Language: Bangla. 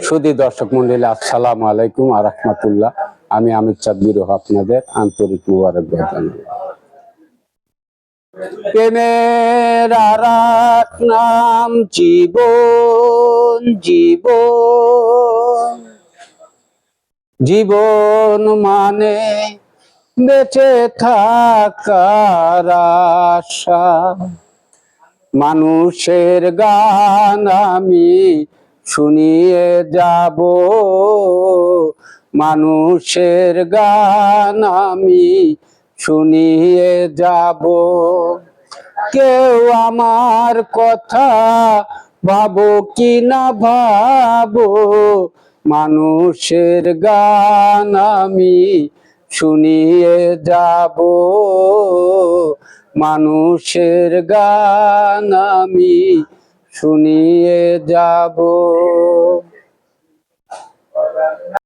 সুধী দর্শক মন্ডলী, আসসালামু আলাইকুম ওয়া রাহমাতুল্লাহ। আমি আমির চাঁদ বিরহ আপনাদের আন্তরিক মুবারকবাদ জানাই। প্রেমের আরেক নাম জীবন, জীবন জীবন মানে বেঁচে থাকার আশা। মানুষের গান আমি শুনিয়ে যাব, মানুষের গান আমি শুনিয়ে যাব। কেউ আমার কথা ভাবো কি না ভাবো, মানুষের গান আমি শুনিয়ে যাব, মানুষের গান আমি শুনিয়ে যাব।